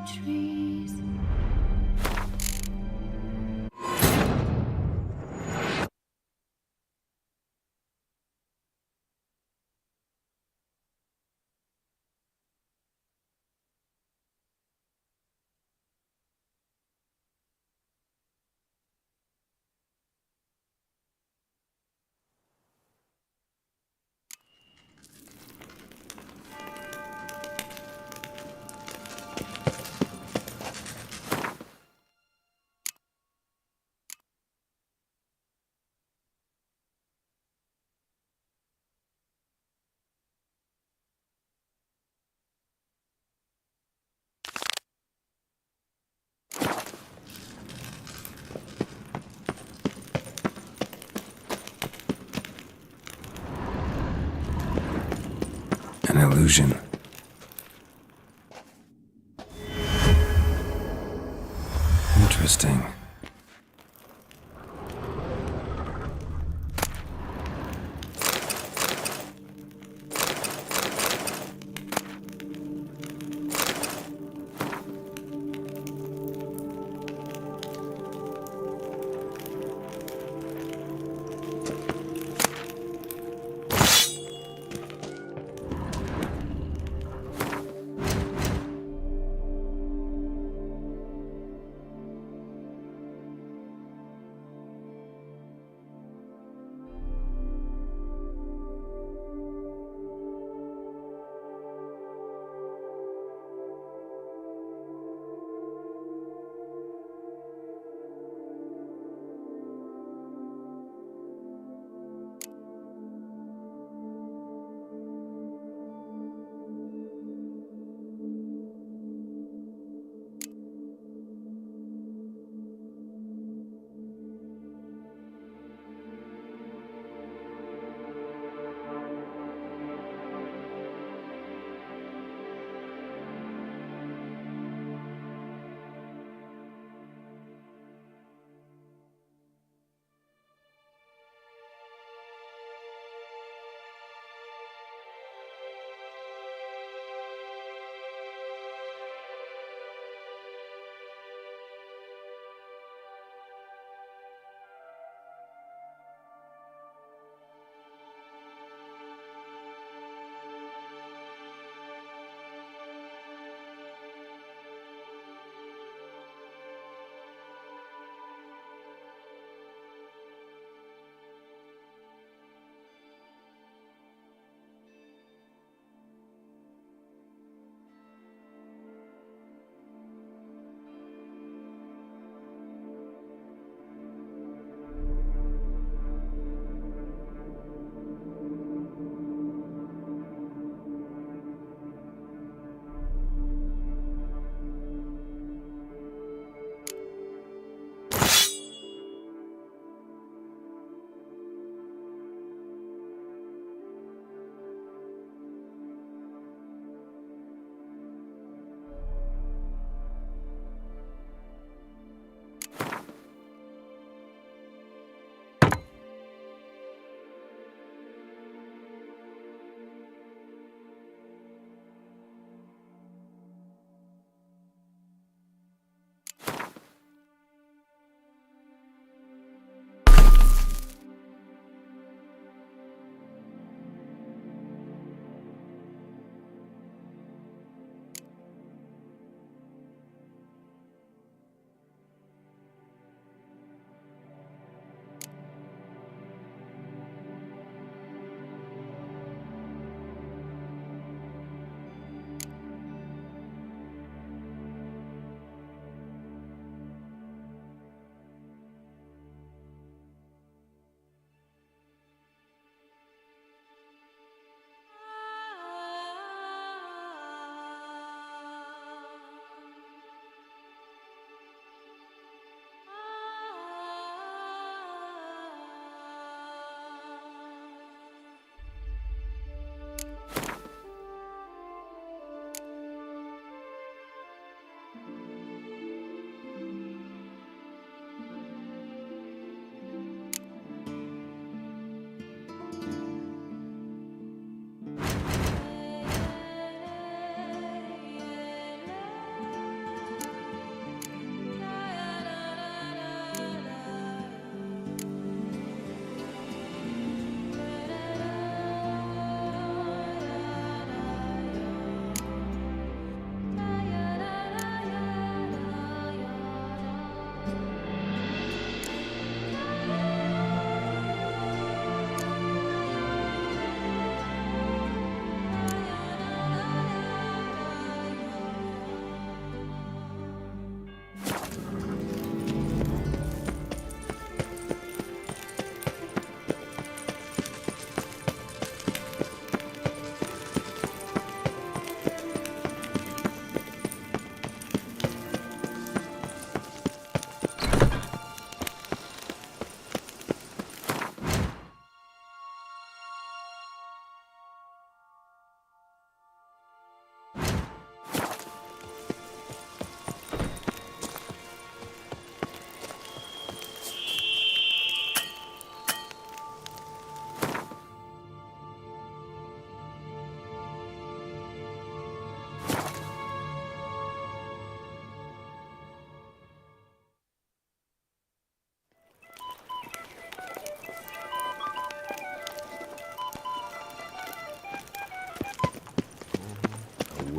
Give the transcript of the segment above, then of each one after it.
trees. An illusion. Interesting.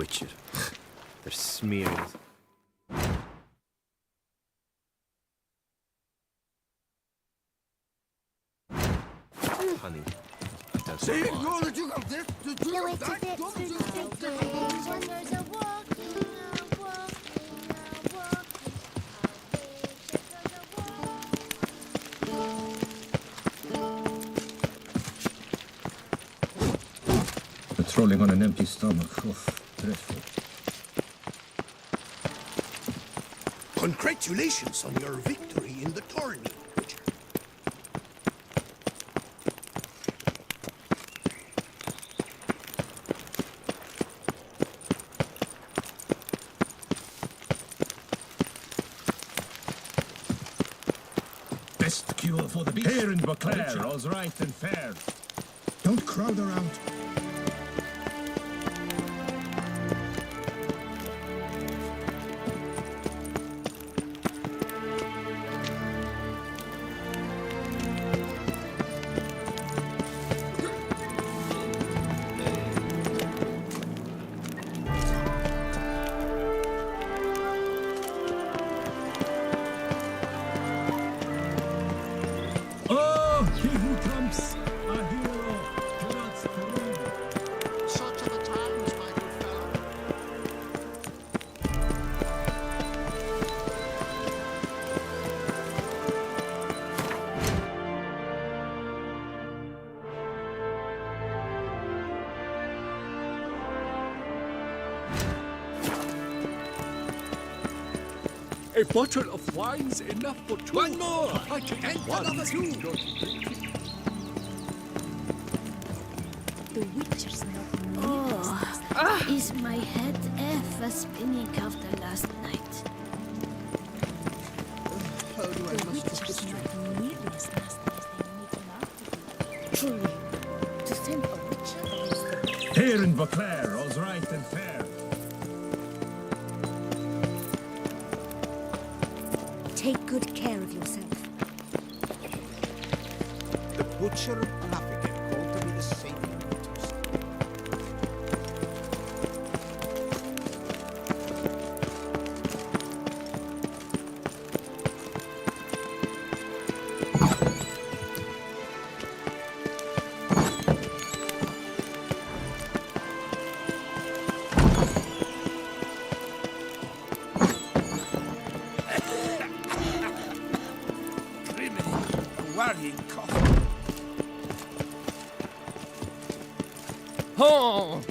Witcher. They're smears. Honey, it does See, not no, that you got this, that you No, got it's a that, bit don't too you thick got for that. days when there's a walking, a Patrolling on an empty stomach. Oof, dreadful. Congratulations on your victory in the tourney, Witcher. Best cure for the beast. Here in Beauclair, all's right and fair. Don't crowd around. Oh, he who trumps a hero cannot scream. Such are the times, my good fellow. A bottle of wine's enough for two. One more, I can and one. another two. The Witcher's not is my head ever spinning after last night? How do I The must Witcher's not nearly as nasty as they make him out to be. Truly, to send a Witcher against the Here in Beauclair, all's right and fair. Take good care of yourself. The Butcher of Blaviken called to me the same waters. Worrying cough. Oh!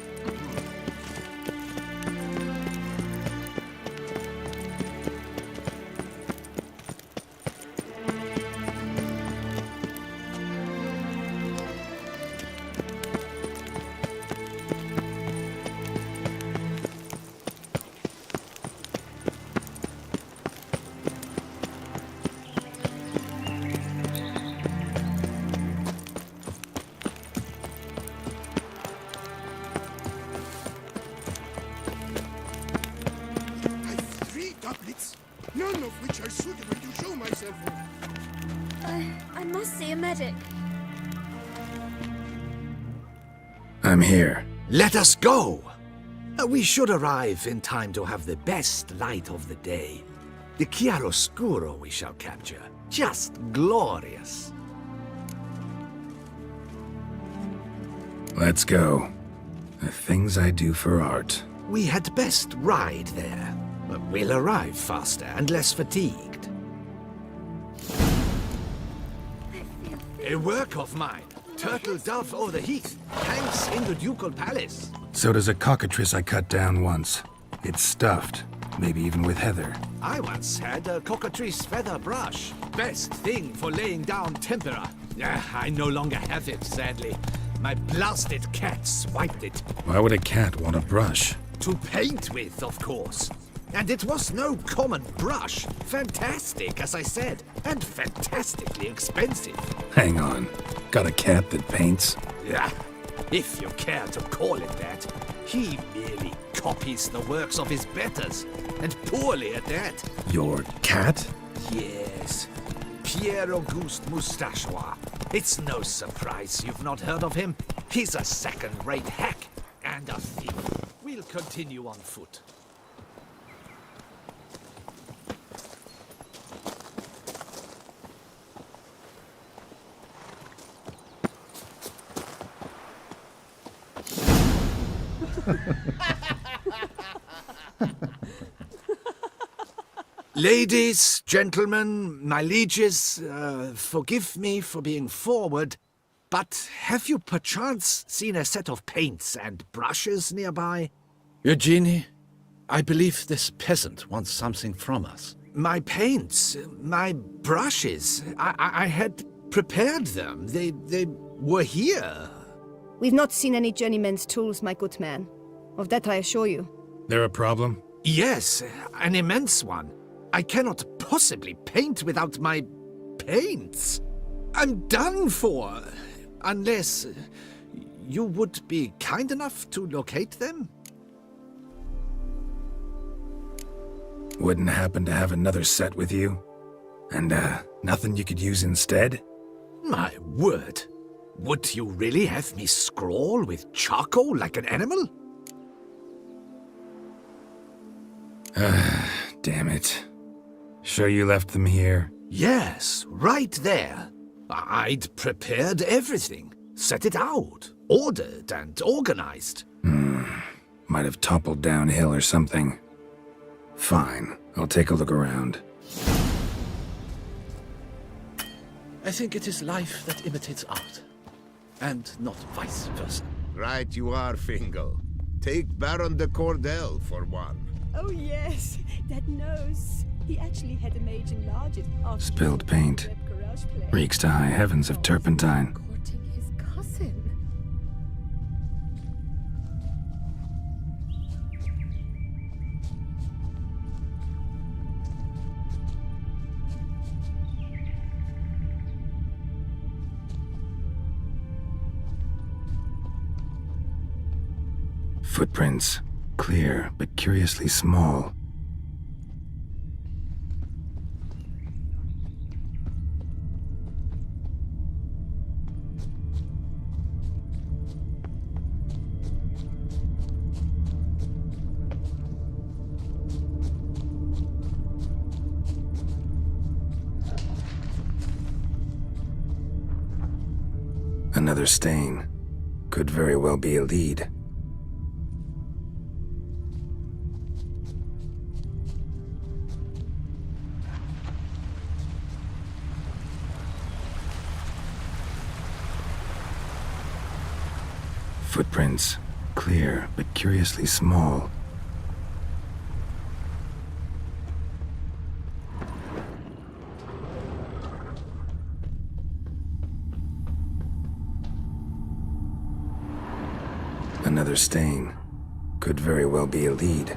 I've 3 doublets, none of which are suitable to show myself in. I must see a medic. I'm here. Let us go! We should arrive in time to have the best light of the day. The chiaroscuro we shall capture. Just glorious. Let's go. The things I do for art. We had best ride there. But we'll arrive faster and less fatigued. A work of mine. Turtle dove o'er the heath. Hangs in the ducal palace. So does a cockatrice I cut down once. It's stuffed, maybe even with heather. I once had a cockatrice feather brush. Best thing for laying down tempera. I no longer have it, sadly. My blasted cat swiped it. Why would a cat want a brush? To paint with, of course. And it was no common brush. Fantastic, as I said. And fantastically expensive. Hang on. Got a cat that paints? Yeah, if you care to call it that. He merely copies the works of his betters. And poorly at that. Your cat? Yes. Pierre-Auguste Moustachois. It's no surprise you've not heard of him. He's a second-rate hack and a thief. We'll continue on foot. Ladies, gentlemen, my lieges, forgive me for being forward, but have you perchance seen a set of paints and brushes nearby? Eugenie, I believe this peasant wants something from us. My paints, my brushes, I had prepared them. They were here. We've not seen any journeyman's tools, my good man. Of that I assure you. There a problem? Yes, an immense one. I cannot possibly paint without my paints. I'm done for. Unless you would be kind enough to locate them? Wouldn't happen to have another set with you? And, nothing you could use instead? My word. Would you really have me scrawl with charcoal like an animal? Damn it. Sure you left them here? Yes, right there. I'd prepared everything. Set it out. Ordered and organized. Might have toppled downhill or something. Fine, I'll take a look around. I think it is life that imitates art, and not vice versa. Right you are, Fingal. Take Baron de Cordel for one. Oh yes, that nose. He actually had a mage enlarge it after Spilled paint. Reeks to high heavens of turpentine. Courting his cousin. Footprints. Clear, but curiously small. Another stain. Could very well be a lead. Footprints. Clear, but curiously small. Another stain. Could very well be a lead.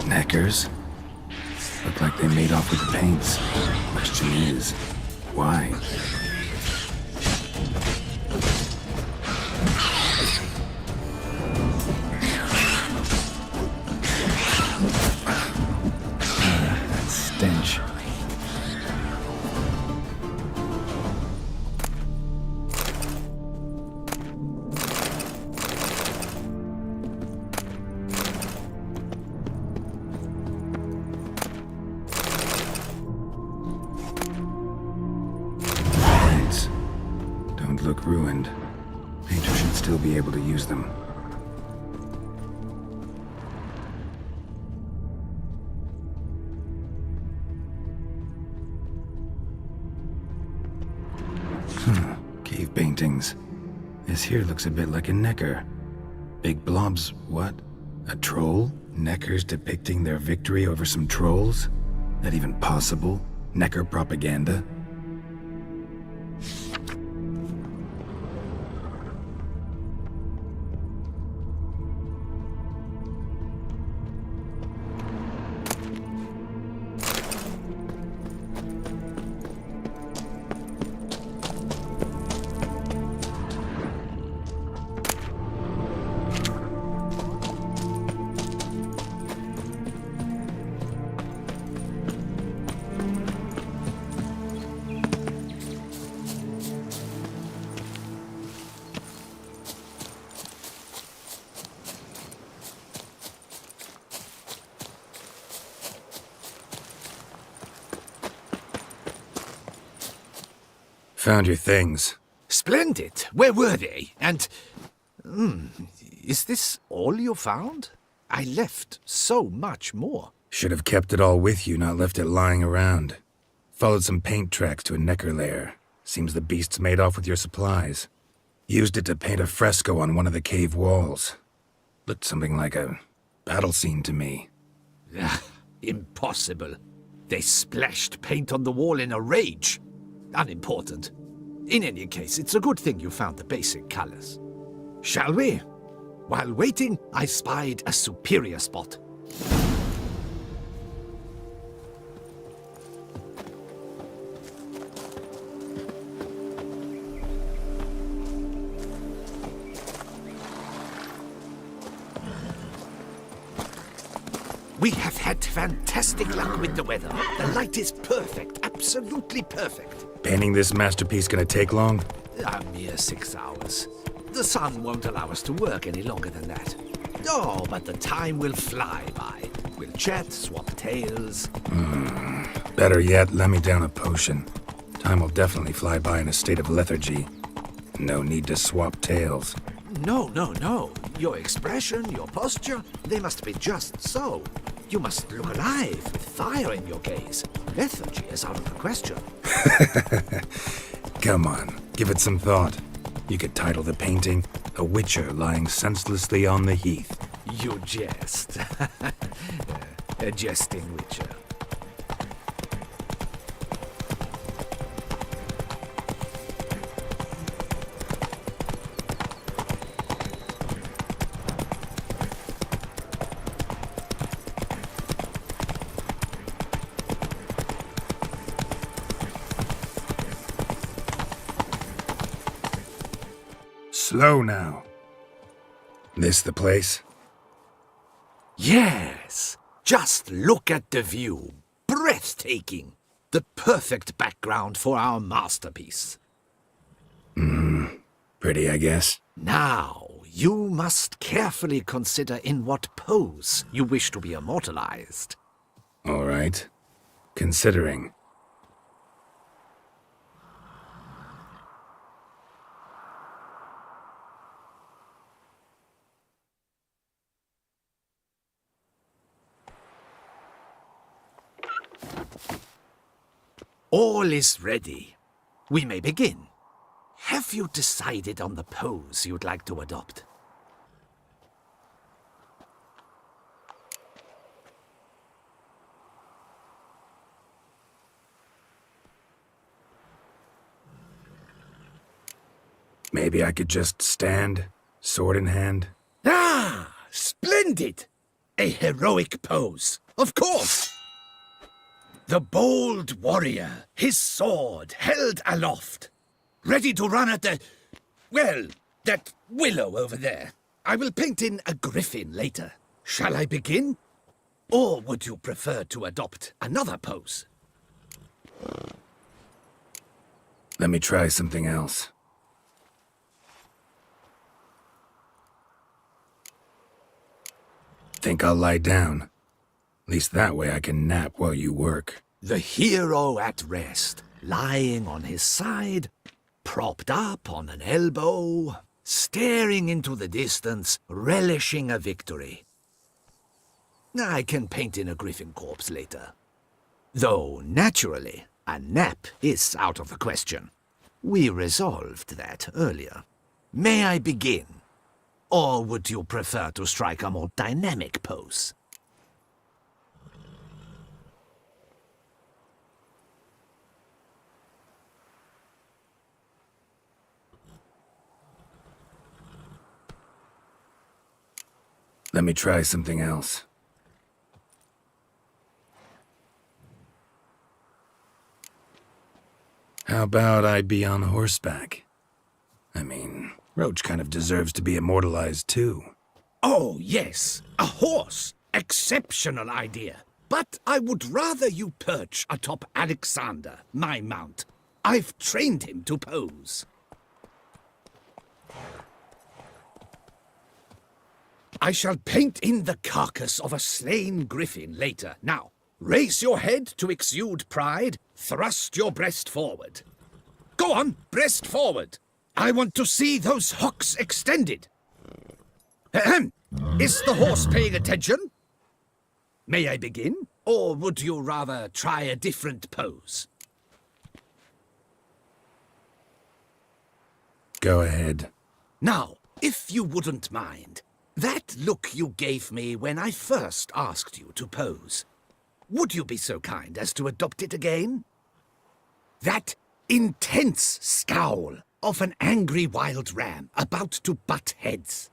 Knackers? Look like they made off with the paints. Question is, why? That stench. Don't look ruined. Painter should still be able to use them. Cave paintings. This here looks a bit like a necker. Big blobs, what? A troll? Neckers depicting their victory over some trolls? That even possible? Necker propaganda? Found your things. Splendid. Where were they? And... is this all you found? I left so much more. Should have kept it all with you, not left it lying around. Followed some paint tracks to a Necker lair. Seems the beast's made off with your supplies. Used it to paint a fresco on one of the cave walls. Looked something like a battle scene to me. Impossible. They splashed paint on the wall in a rage. Unimportant. In any case, it's a good thing you found the basic colors. Shall we? While waiting, I spied a superior spot. We have had fantastic luck with the weather. The light is perfect, absolutely perfect. Painting this masterpiece gonna take long? A mere 6 hours. The sun won't allow us to work any longer than that. Oh, but the time will fly by. We'll chat, swap tales. Better yet, let me down a potion. Time will definitely fly by in a state of lethargy. No need to swap tales. No. Your expression, your posture, they must be just so. You must look alive with fire in your gaze. Lethargy is out of the question. Come on, give it some thought. You could title the painting, A Witcher Lying Senselessly on the Heath. You jest. A jesting witcher. Slow now. This the place? Yes. Just look at the view. Breathtaking. The perfect background for our masterpiece. Pretty, I guess. Now, you must carefully consider in what pose you wish to be immortalized. All right. Considering. All is ready. We may begin. Have you decided on the pose you'd like to adopt? Maybe I could just stand, sword in hand. Ah, splendid! A heroic pose, of course! The bold warrior, his sword held aloft, ready to run at that willow over there. I will paint in a griffin later. Shall I begin? Or would you prefer to adopt another pose? Let me try something else. Think I'll lie down. At least that way I can nap while you work. The hero at rest, lying on his side, propped up on an elbow, staring into the distance, relishing a victory. I can paint in a griffin corpse later. Though, naturally, a nap is out of the question. We resolved that earlier. May I begin? Or would you prefer to strike a more dynamic pose? Let me try something else. How about I be on horseback? I mean, Roach kind of deserves to be immortalized too. Oh, yes, a horse. Exceptional idea. But I would rather you perch atop Alexander, my mount. I've trained him to pose. I shall paint in the carcass of a slain griffin later. Now, raise your head to exude pride, thrust your breast forward. Go on, breast forward. I want to see those hocks extended. Ahem. Is the horse paying attention? May I begin? Or would you rather try a different pose? Go ahead. Now, if you wouldn't mind, that look you gave me when I first asked you to pose, would you be so kind as to adopt it again? That intense scowl of an angry wild ram about to butt heads.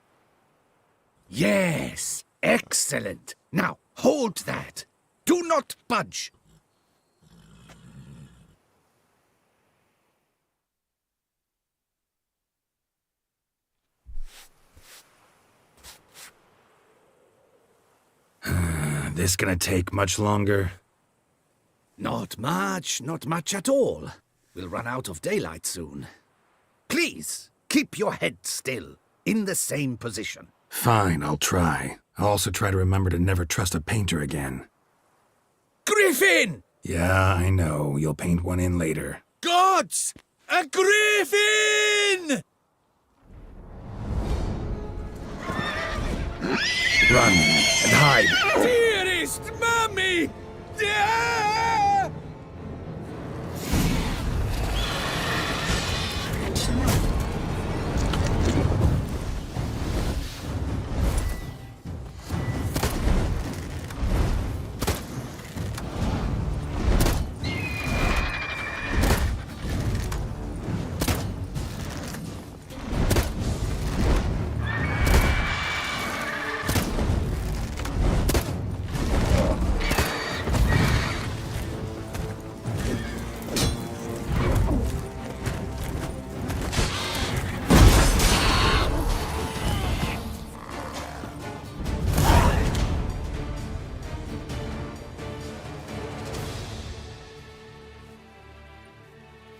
Yes, excellent. Now, hold that. Do not budge. This gonna take much longer? Not much at all. We'll run out of daylight soon. Please, keep your head still, in the same position. Fine, I'll try. I'll also try to remember to never trust a painter again. Griffin! Yeah, I know. You'll paint one in later. Gods! A griffin! Run and hide. Dearest Mummy! Ah!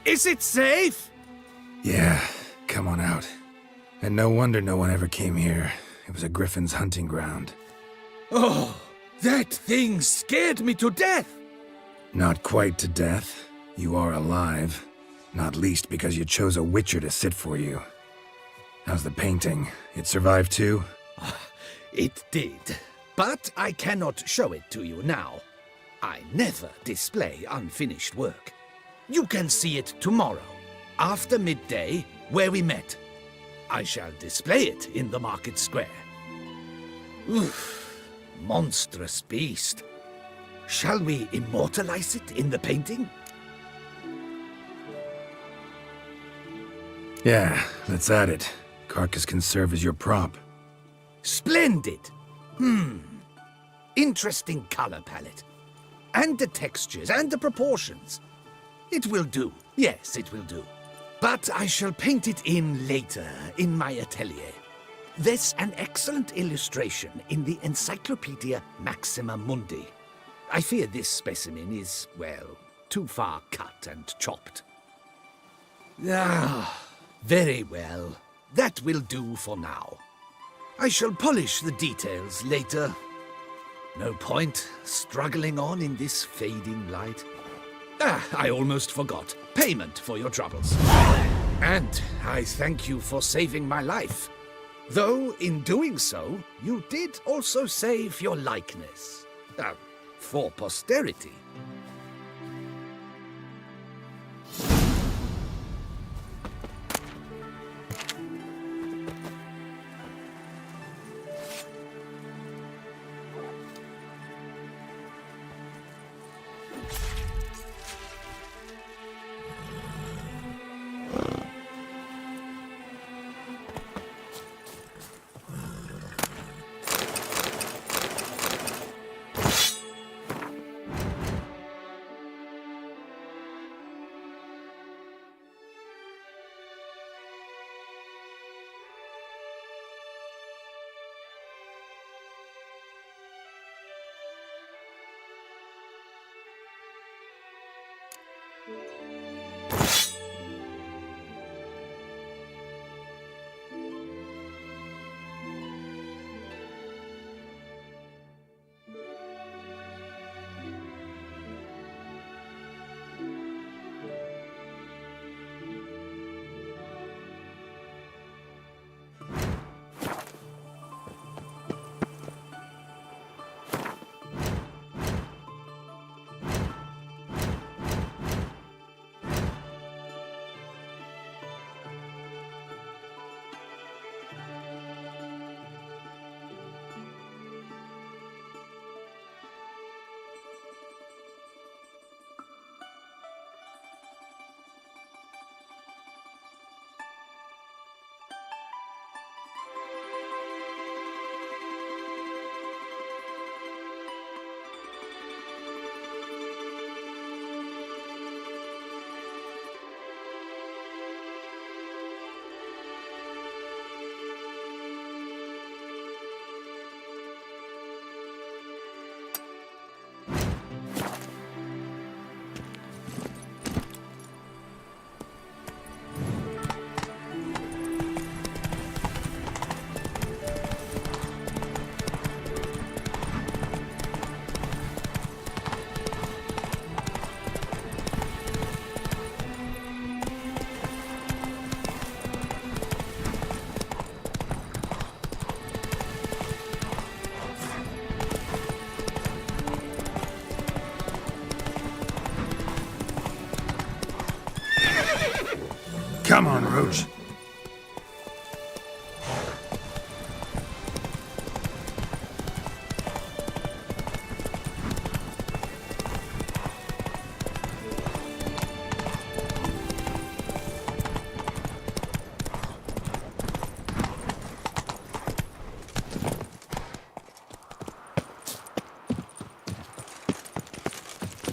Is it safe? Yeah, come on out. And no wonder no one ever came here. It was a griffin's hunting ground. Oh, that thing scared me to death. Not quite to death. You are alive. Not least because you chose a witcher to sit for you. How's the painting? It survived too? It did. But I cannot show it to you now. I never display unfinished work. You can see it tomorrow, after midday, where we met. I shall display it in the market square. Oof, monstrous beast. Shall we immortalize it in the painting? Yeah, let's add it. Carcass can serve as your prop. Splendid! Interesting color palette. And the textures and the proportions. It will do. Yes, it will do. But I shall paint it in later, in my atelier. There's an excellent illustration in the Encyclopedia Maxima Mundi. I fear this specimen is, well, too far cut and chopped. Ah, very well. That will do for now. I shall polish the details later. No point struggling on in this fading light. Ah, I almost forgot. Payment for your troubles. And I thank you for saving my life. Though, in doing so, you did also save your likeness. For posterity.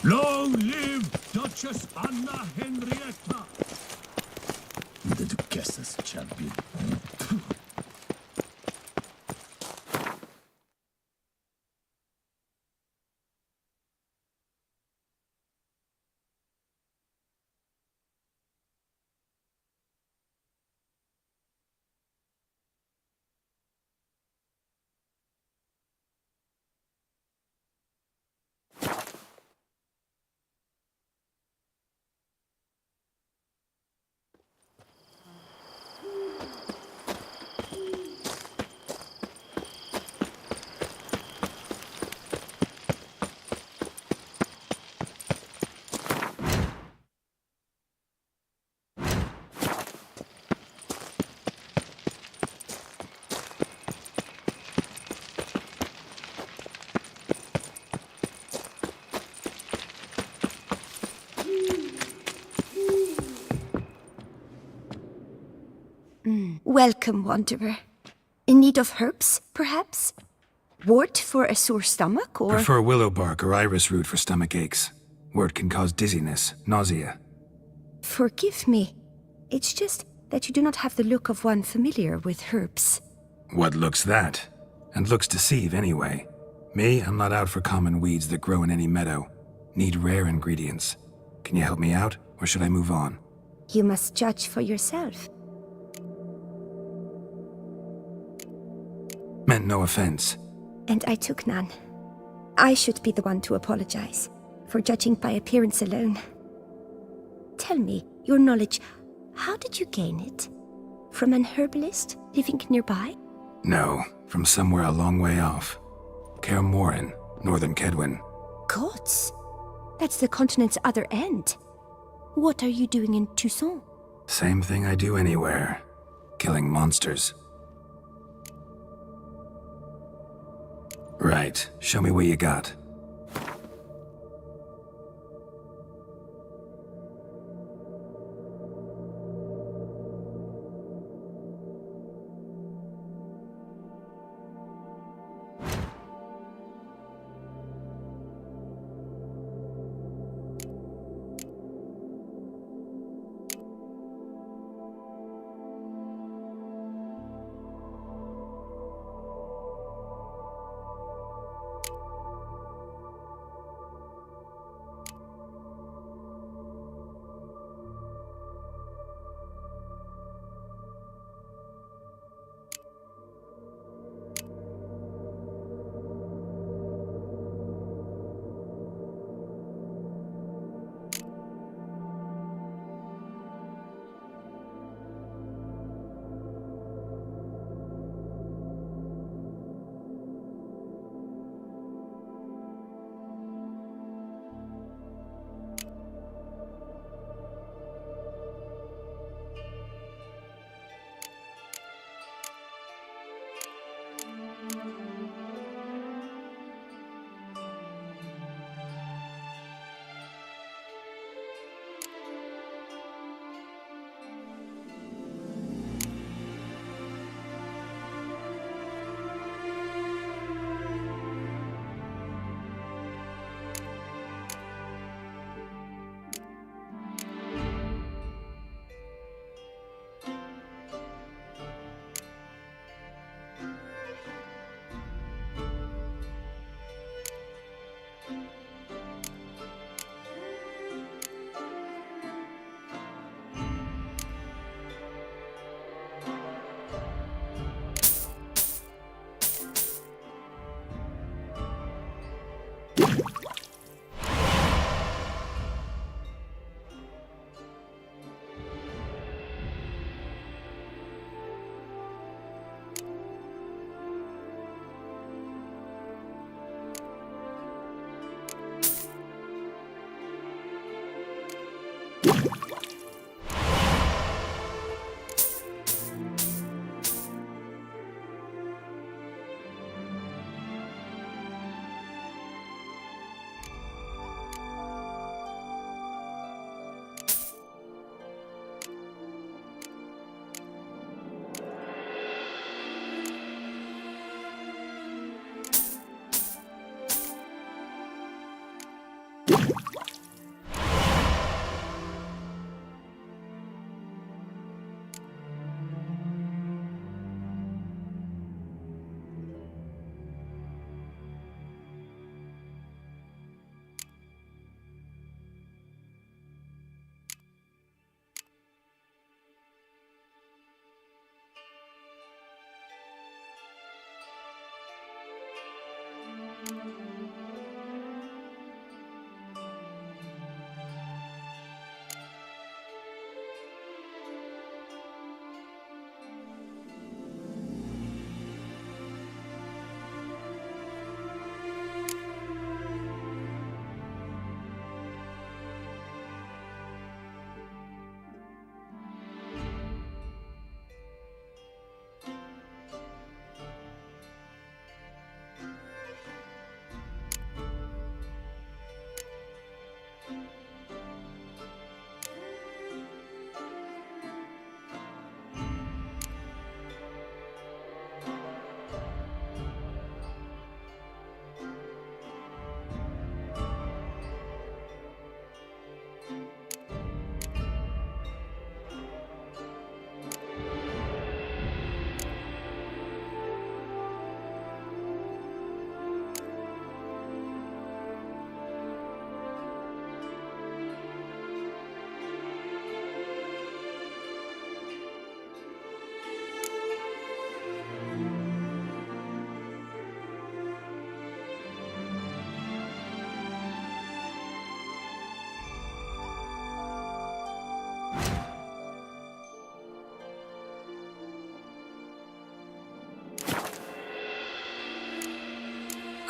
Long live Duchess Anna Henrietta! The Duchess's champion. Welcome, wanderer. In need of herbs, perhaps? Wort for a sore stomach, or... Prefer willow bark or iris root for stomach aches. Wort can cause dizziness, nausea. Forgive me. It's just that you do not have the look of one familiar with herbs. What looks that? And looks deceive anyway. Me, I'm not out for common weeds that grow in any meadow. Need rare ingredients. Can you help me out, or should I move on? You must judge for yourself. Meant no offense. And I took none. I should be the one to apologize for judging by appearance alone. Tell me, your knowledge, how did you gain it? From an herbalist living nearby? No, from somewhere a long way off. Kaer Morhen, northern Kedwen. Gods! That's the continent's other end. What are you doing in Toussaint? Same thing I do anywhere. Killing monsters. Right, show me what you got.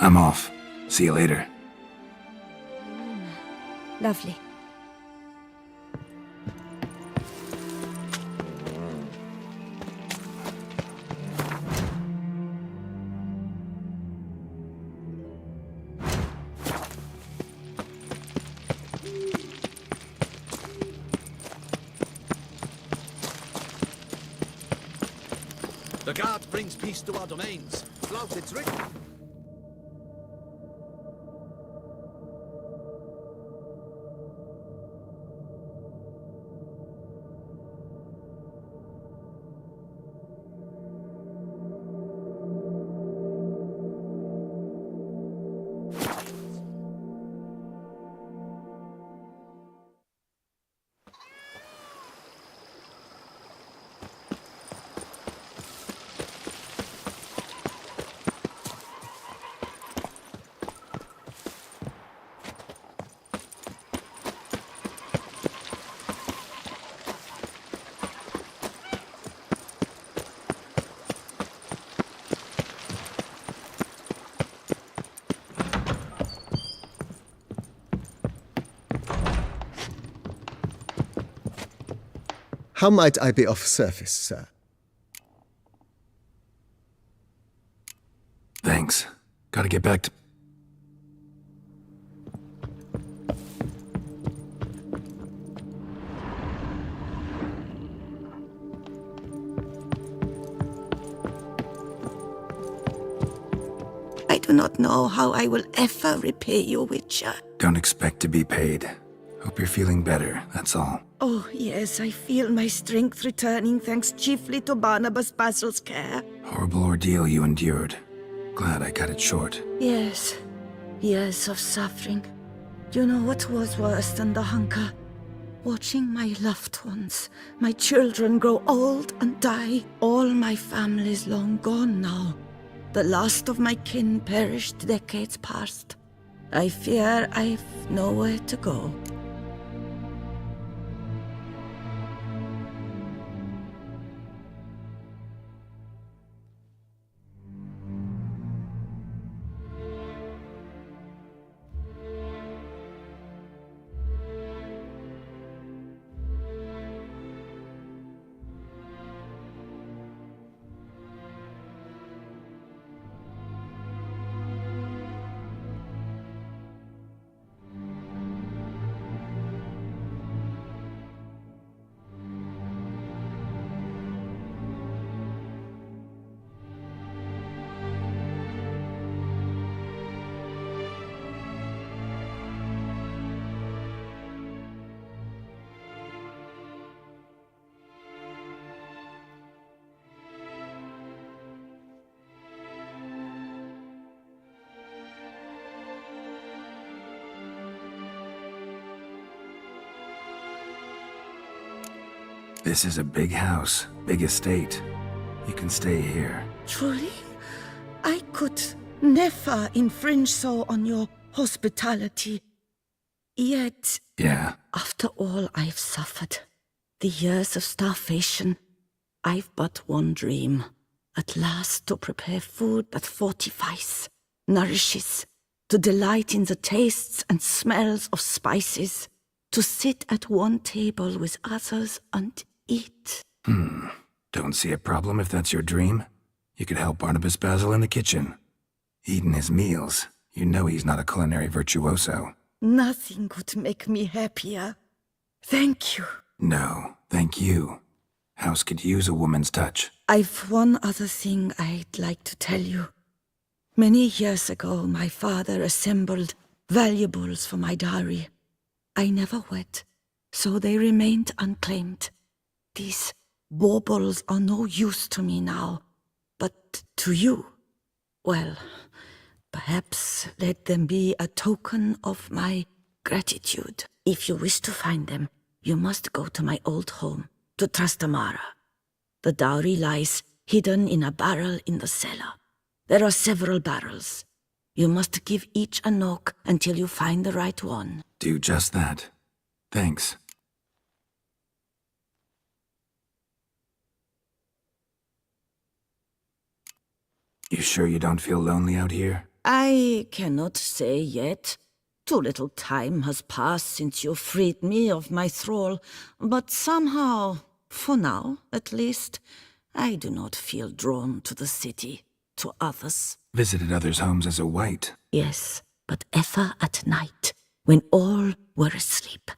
I'm off. See you later. Lovely. The guard brings peace to our domains. Flout, it's written. How might I be of service, sir? Thanks. Gotta get back to... I do not know how I will ever repay you, Witcher. Don't expect to be paid. Hope you're feeling better, that's all. Oh, yes, I feel my strength returning thanks chiefly to Barnabas Basil's care. Horrible ordeal you endured. Glad I cut it short. Yes, years of suffering. Do you know what was worse than the hunger? Watching my loved ones, my children grow old and die. All my family's long gone now. The last of my kin perished decades past. I fear I've nowhere to go. This is a big house, big estate. You can stay here. Truly? I could never infringe so on your hospitality. Yet, Yeah, after all I've suffered, the years of starvation, I've but one dream. At last to prepare food that fortifies, nourishes, to delight in the tastes and smells of spices, to sit at one table with others and eat. don't see a problem if that's your dream. You could help Barnabas Basil in the kitchen. Eating his meals. You know he's not a culinary virtuoso. Nothing could make me happier. Thank you. No, thank you. House could use a woman's touch. I've one other thing I'd like to tell you. Many years ago, my father assembled valuables for my dowry. I never wed, so they remained unclaimed. These baubles are no use to me now, but to you, well, perhaps let them be a token of my gratitude. If you wish to find them, you must go to my old home, to Trastamara. The dowry lies hidden in a barrel in the cellar. There are several barrels. You must give each a knock until you find the right one. Do just that. Thanks. You sure you don't feel lonely out here? I cannot say yet. Too little time has passed since you freed me of my thrall, but somehow, for now at least, I do not feel drawn to the city, to others. Visited others' homes as a white. Yes, but ever at night, when all were asleep,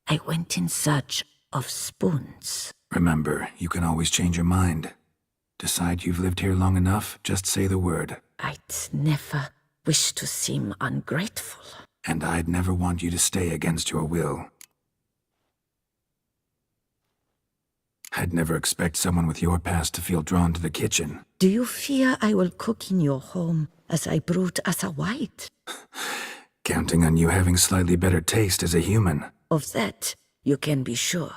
I went in search of spoons. Remember, you can always change your mind. Decide you've lived here long enough, just say the word. I'd never wish to seem ungrateful. And I'd never want you to stay against your will. I'd never expect someone with your past to feel drawn to the kitchen. Do you fear I will cook in your home as I brewed as a white? Counting on you having slightly better taste as a human. Of that, you can be sure.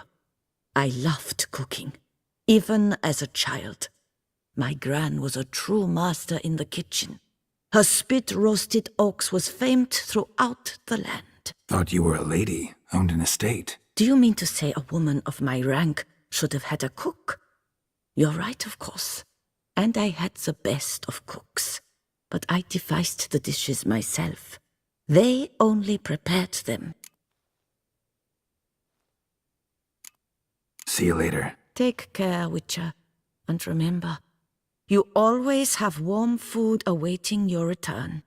I loved cooking, even as a child. My gran was a true master in the kitchen. Her spit-roasted oaks was famed throughout the land. Thought you were a lady, owned an estate. Do you mean to say a woman of my rank should have had a cook? You're right, of course. And I had the best of cooks. But I devised the dishes myself. They only prepared them. See you later. Take care, Witcher. And remember, you always have warm food awaiting your return.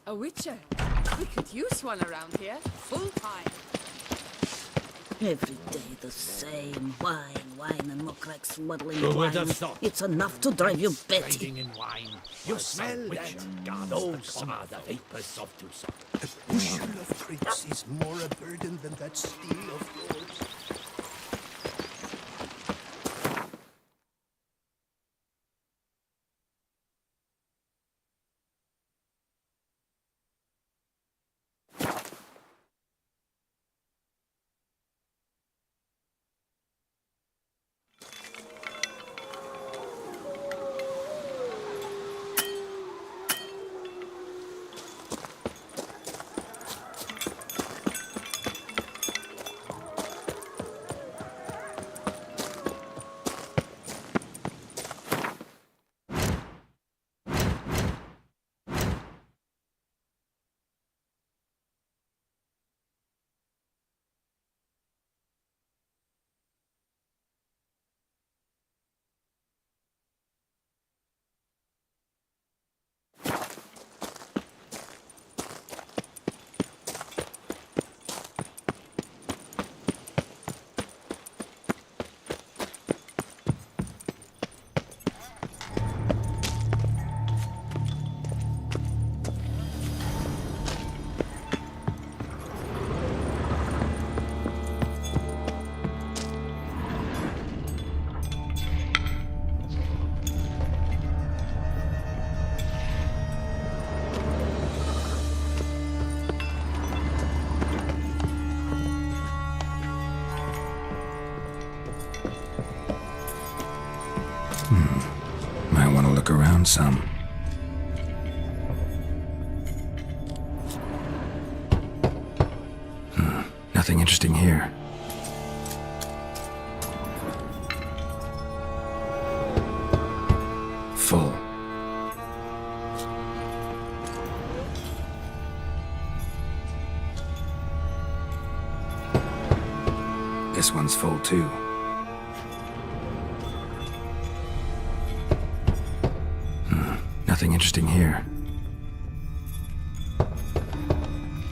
A witcher. We could use one around here. Full time. Every day the same. Wine, and Mokrak swaddling Who would have wine. thought? It's enough to drive you batty. Trading in wine. You smell that? Those are the vapors of Tucson. A bushel of grapes is more a burden than that steel of yours. Might want to look around some. Nothing interesting here. Full. This one's full too. Nothing interesting here.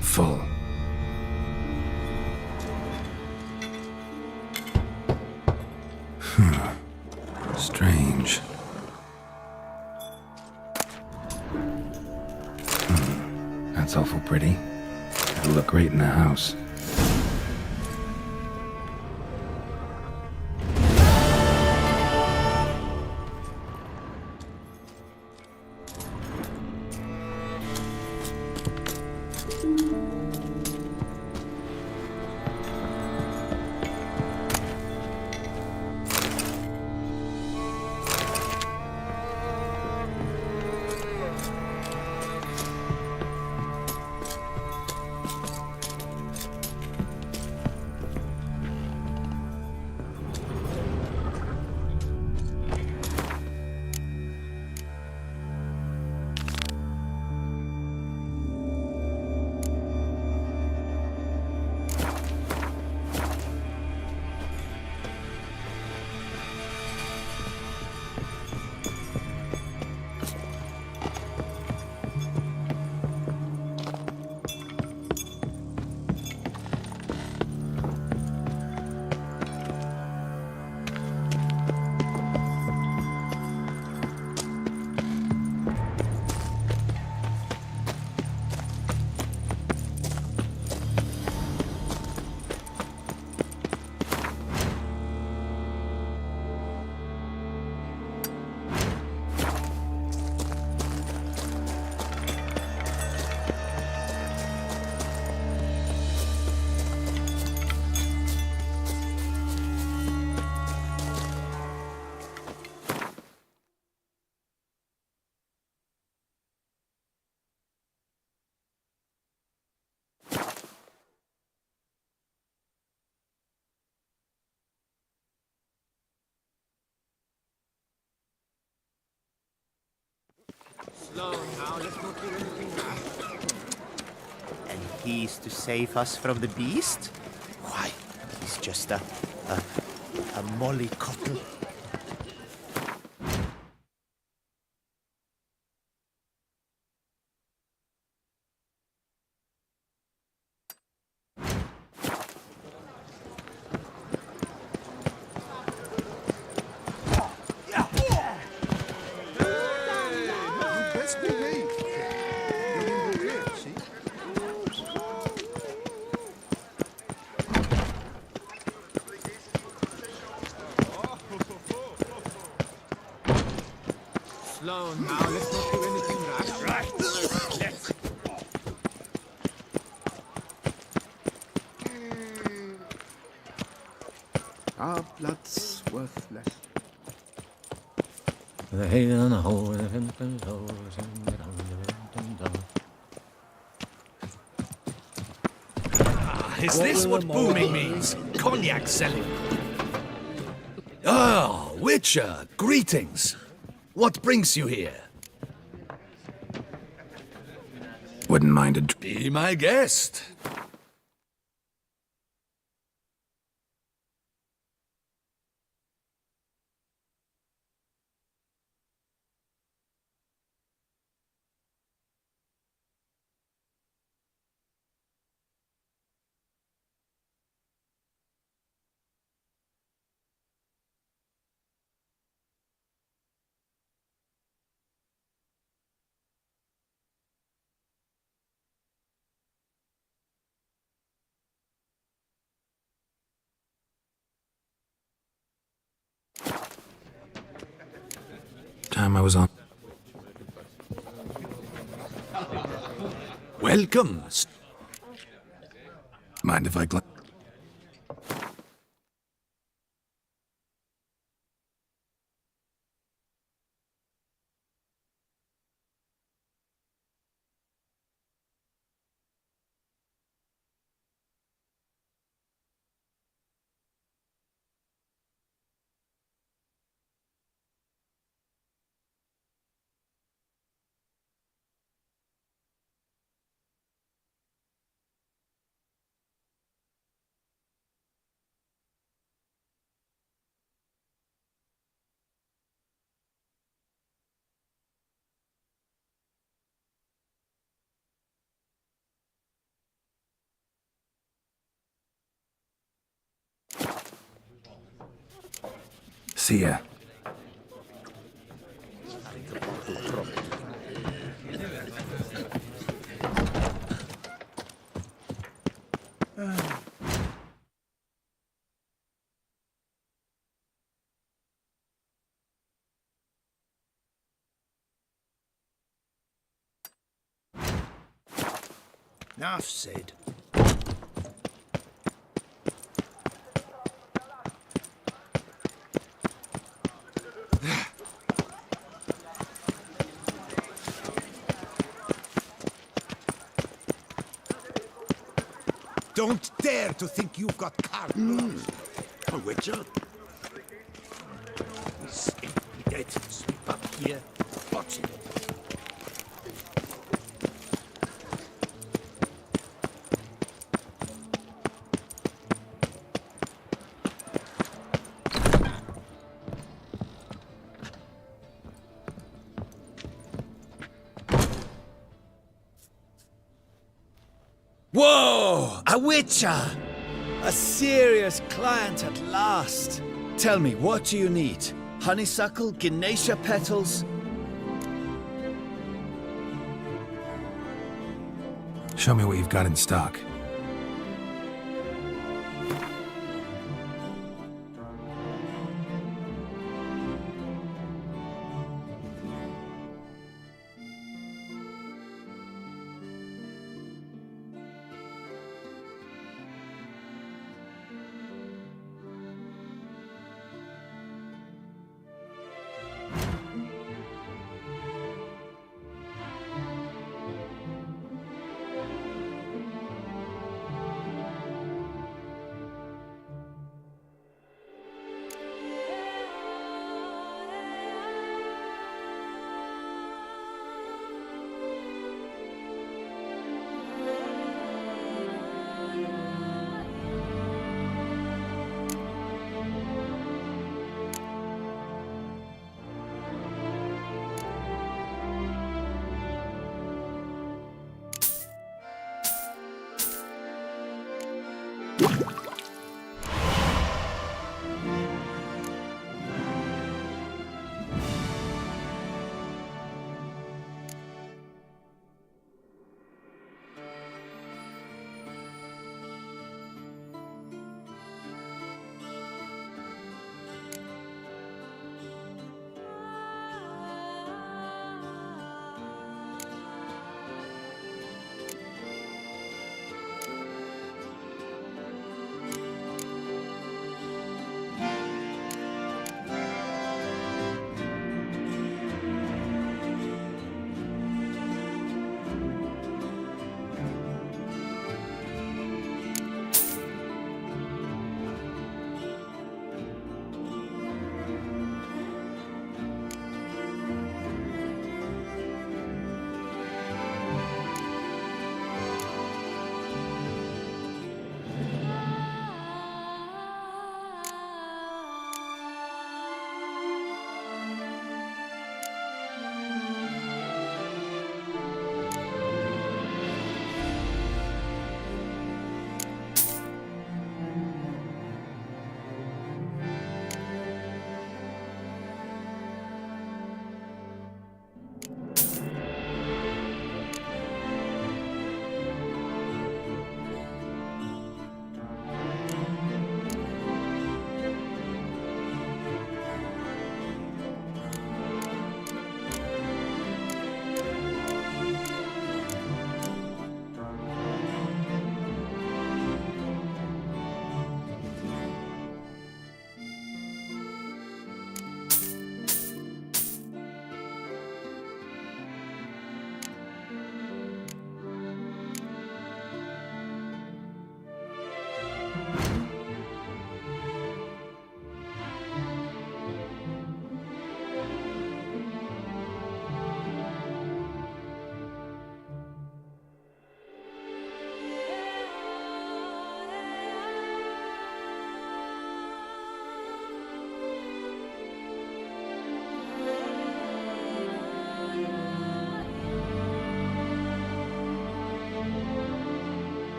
Full. Strange. That's awful pretty. It'll look great in the house. Slow now, let's not do anything rash. And he's to save us from the beast? Why, he's just a mollycoddle. alone now. Let's not do anything rash. Right. Let's. Our blood's worthless. Is this what booming means? Cognac selling. Ah, Witcher, greetings. What brings you here? Wouldn't mind a Be my guest. time I was on. Welcome. Mind if I see ya. Enough said. Don't dare to think you've got carte blanche. A Witcher? This empty dead. Sweep up here. Watch it. Whoa! A Witcher! A serious client at last. Tell me, what do you need? Honeysuckle? Ganesha petals? Show me what you've got in stock.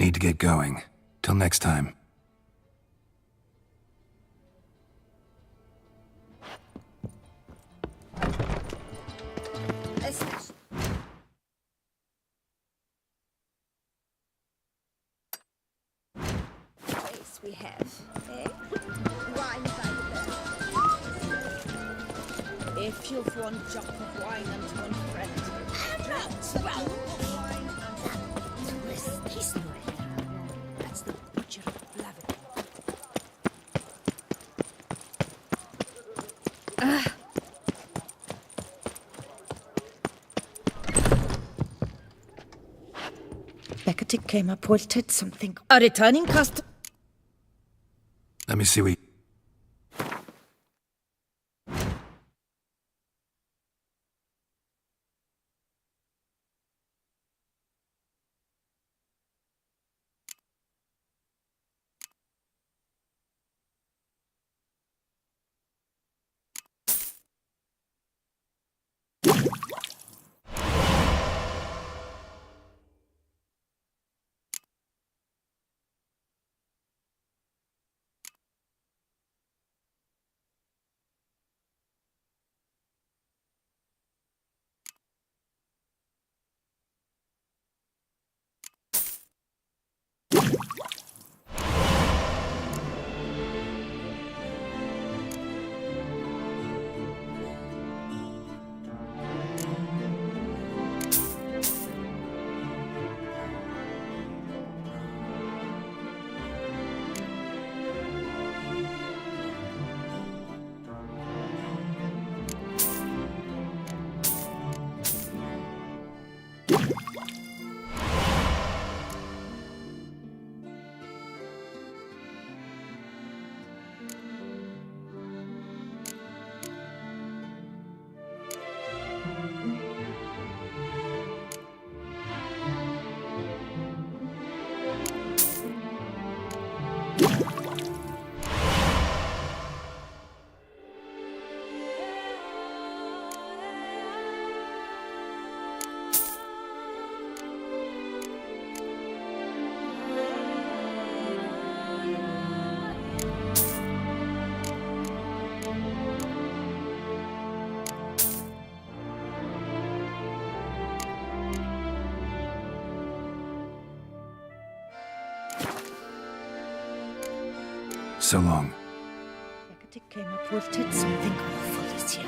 need to get going. Till next time. Place we have, eh? Wine by the If you've one jug of wine and one friend, He's no here. That's the butcher of Blaviken. Beckett came up with something. A returning customer. Let me see what... So long. Beckett came up with something awful this year.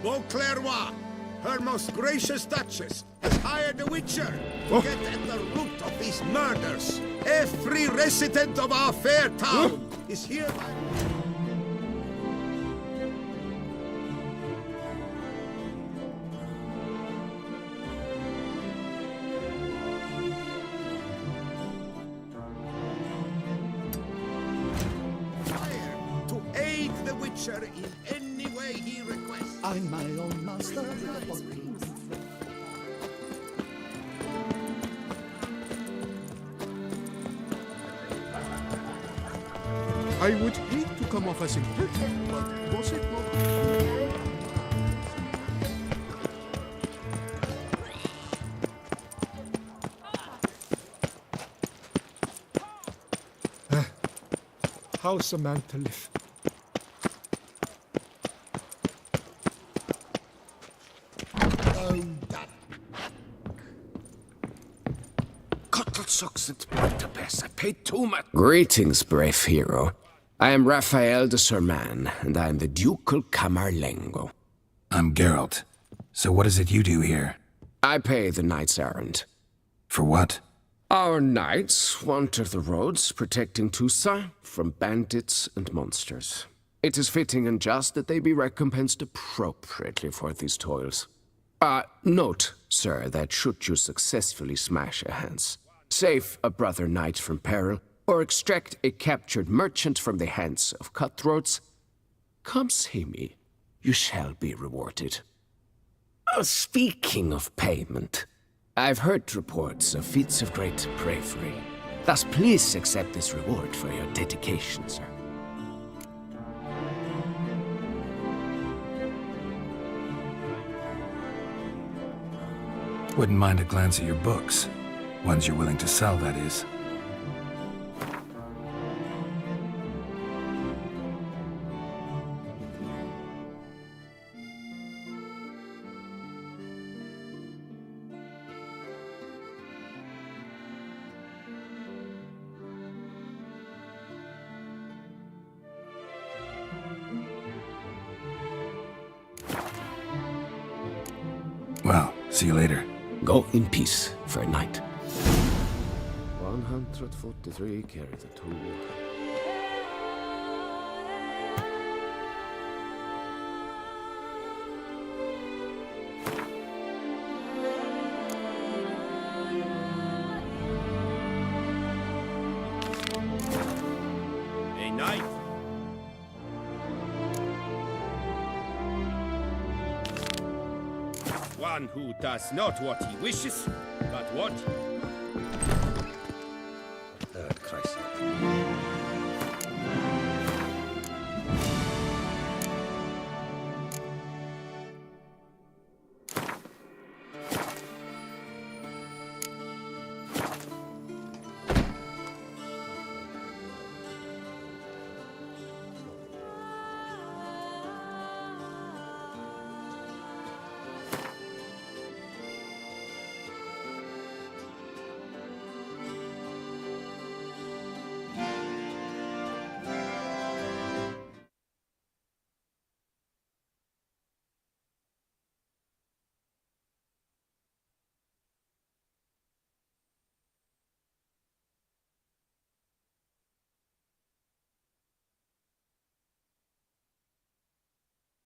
Beauclerc, her most gracious Duchess, has hired a witcher to get at the root of these murders. Every resident of our fair town is hereby... to aid the witcher in any way he requests. I'm my own master. I would hate to come off as impertinent, but was it not? how's a man to live? I paid too much. Greetings, brave hero. I am Raphael de Serman, and I am the Ducal Camarlengo. I'm Geralt. So what is it you do here? I pay the knight's errand. For what? Our knights wander the roads, protecting Toussaint from bandits and monsters. It is fitting and just that they be recompensed appropriately for these toils. Note, sir, that should you successfully smash a Hans, save a brother knight from peril, or extract a captured merchant from the hands of cutthroats, come see me. You shall be rewarded. Speaking of payment, I've heard reports of feats of great bravery. Thus, please accept this reward for your dedication, sir. Wouldn't mind a glance at your books. Ones you're willing to sell, that is. Well, see you later. Go in peace, fair knight. 143, carry the 2. A knight. One who does not what he wishes, but what he